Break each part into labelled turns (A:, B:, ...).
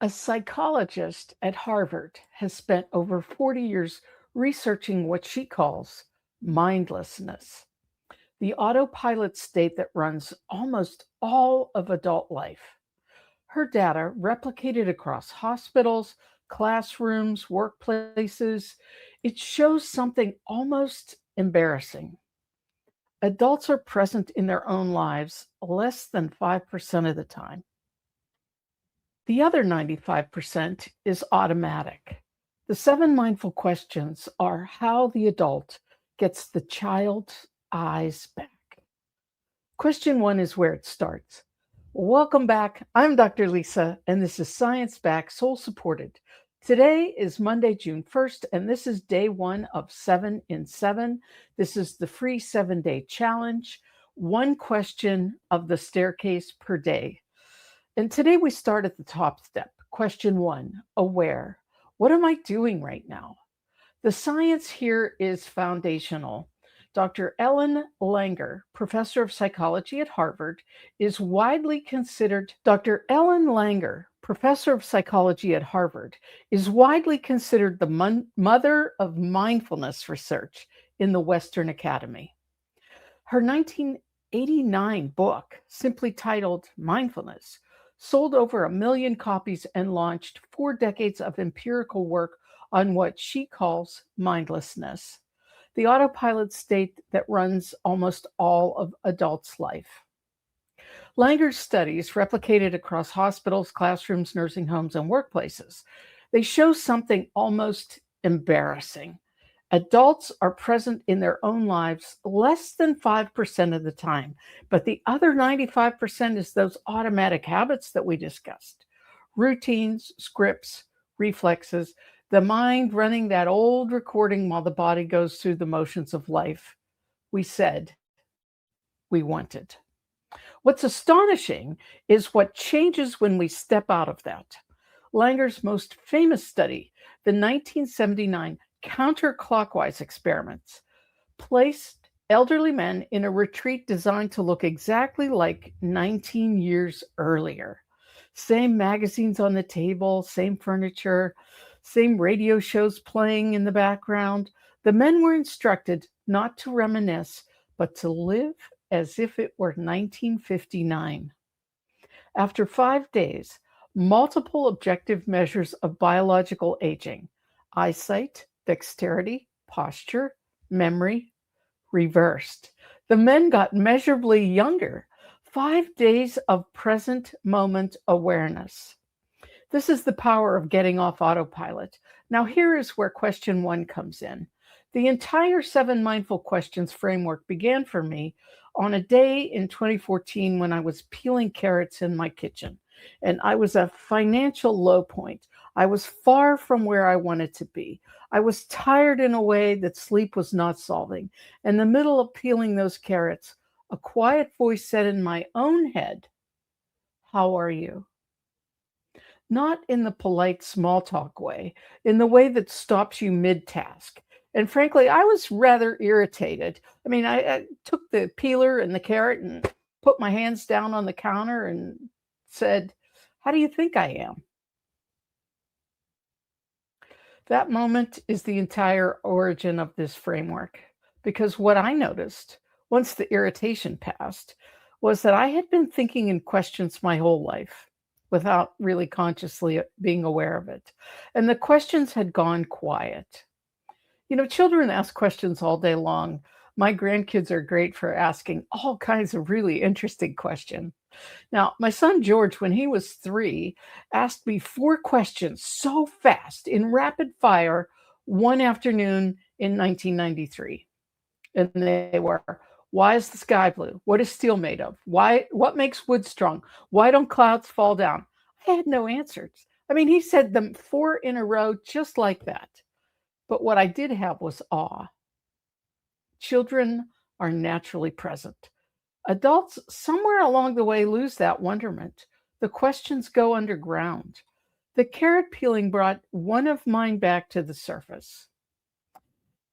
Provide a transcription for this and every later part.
A: A psychologist at Harvard has spent over 40 years researching what she calls mindlessness, the autopilot state that runs almost all of adult life. Her data, replicated across hospitals, classrooms, workplaces, it shows something almost embarrassing. Adults are present in their own lives less than 5% of the time. The other 95% is automatic. The seven mindful questions are how the adult gets the child's eyes back. Question one is where it starts. Welcome back. I'm Dr. Lisa, and this is Science Back, Soul Supported. Today is Monday, June 1st, and this is day one of 7 in 7. This is the free 7-day challenge, one question of the staircase per day. And today we start at the top step. Question one, aware. What am I doing right now? The science here is foundational. Dr. Ellen Langer, professor of psychology at Harvard, is widely considered Dr. Ellen Langer, professor of psychology at Harvard, is widely considered the mother of mindfulness research in the Western Academy. Her 1989 book, simply titled Mindfulness, sold over 1 million copies and launched 4 decades of empirical work on what she calls mindlessness, the autopilot state that runs almost all of adults' life. Langer's studies, replicated across hospitals, classrooms, nursing homes, and workplaces, they show something almost embarrassing. Adults are present in their own lives less than 5% of the time, but the other 95% is those automatic habits that we discussed. Routines, scripts, reflexes, the mind running that old recording while the body goes through the motions of life. We said, we wanted. What's astonishing is what changes when we step out of that. Langer's most famous study, the 1979 counterclockwise experiments, placed elderly men in a retreat designed to look exactly like 19 years earlier. Same magazines on the table, same furniture, same radio shows playing in the background. The men were instructed not to reminisce, but to live as if it were 1959. After 5 days, multiple objective measures of biological aging, eyesight, dexterity, posture, memory, reversed. The men got measurably younger. 5 days of present moment awareness. This is the power of getting off autopilot. Now, here is where question one comes in. The entire 7 mindful questions framework began for me on a day in 2014 when I was peeling carrots in my kitchen. And I was at a financial low point. I was far from where I wanted to be. I was tired in a way that sleep was not solving. In the middle of peeling those carrots, a quiet voice said in my own head, "How are you?" Not in the polite small talk way, in the way that stops you mid-task. And frankly, I was rather irritated. I took the peeler and the carrot and put my hands down on the counter and said, "How do you think I am?" That moment is the entire origin of this framework. Because what I noticed, once the irritation passed, was that I had been thinking in questions my whole life without really consciously being aware of it. And the questions had gone quiet. Children ask questions all day long. My grandkids are great for asking all kinds of really interesting questions. Now, my son George, when he was 3, asked me 4 questions so fast in rapid fire one afternoon in 1993. And they were, why is the sky blue? What is steel made of? What makes wood strong? Why don't clouds fall down? I had no answers. He said them 4 in a row just like that. But what I did have was awe. Children are naturally present. Adults, somewhere along the way, lose that wonderment. The questions go underground. The carrot peeling brought one of mine back to the surface.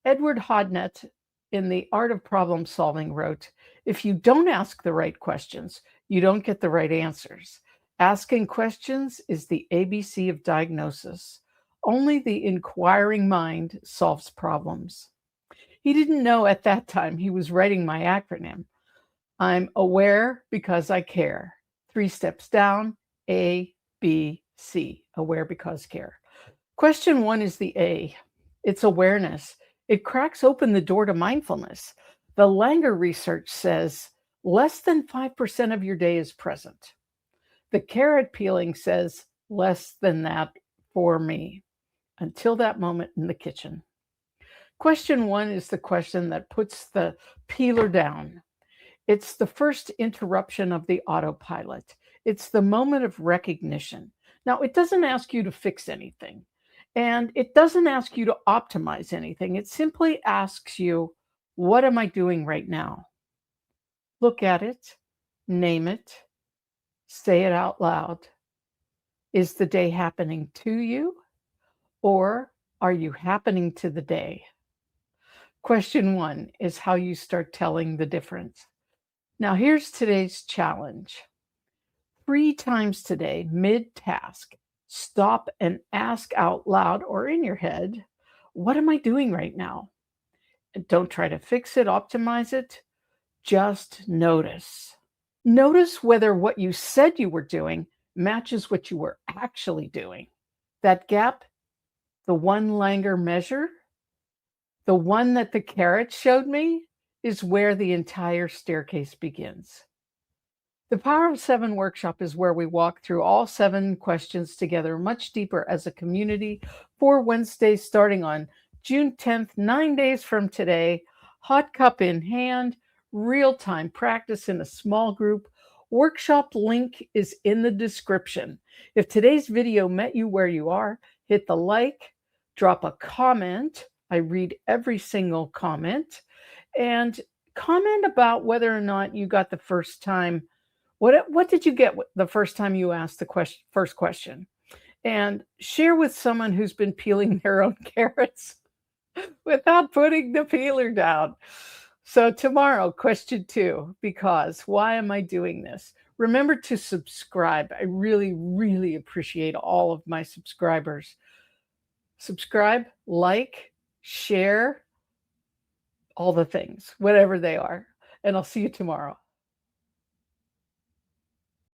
A: Edward Hodnett, in The Art of Problem Solving, wrote, "If you don't ask the right questions, you don't get the right answers. Asking questions is the ABC of diagnosis. Only the inquiring mind solves problems. He didn't know at that time he was writing my acronym. I'm aware because I care. 3 steps down, A, B, C. Aware because care. Question 1 is the A. It's awareness. It cracks open the door to mindfulness. The Langer research says less than 5% of your day is present. The carrot peeling says less than that for me until that moment in the kitchen. Question 1 is the question that puts the peeler down. It's the first interruption of the autopilot. It's the moment of recognition. Now, it doesn't ask you to fix anything, and it doesn't ask you to optimize anything. It simply asks you, what am I doing right now? Look at it, name it, say it out loud. Is the day happening to you, or are you happening to the day? Question 1 is how you start telling the difference. Now, here's today's challenge. 3 times today, mid-task, stop and ask out loud or in your head, what am I doing right now? And don't try to fix it, optimize it. Just notice. Notice whether what you said you were doing matches what you were actually doing. That gap, the one Langer measure, the one that the carrot showed me, is where the entire staircase begins. The Power of 7 workshop is where we walk through all 7 questions together much deeper as a community. 4 Wednesdays starting on June 10th, 9 days from today. Hot cup in hand, real-time practice in a small group. Workshop link is in the description. If today's video met you where you are, hit the like, drop a comment. I read every single comment. And comment about whether or not you got the first time. What did you get the first time you asked the first question? And share with someone who's been peeling their own carrots without putting the peeler down. So tomorrow, question 2, because why am I doing this? Remember to subscribe. I really, really appreciate all of my subscribers. Subscribe, like, share, all the things, whatever they are. And I'll see you tomorrow.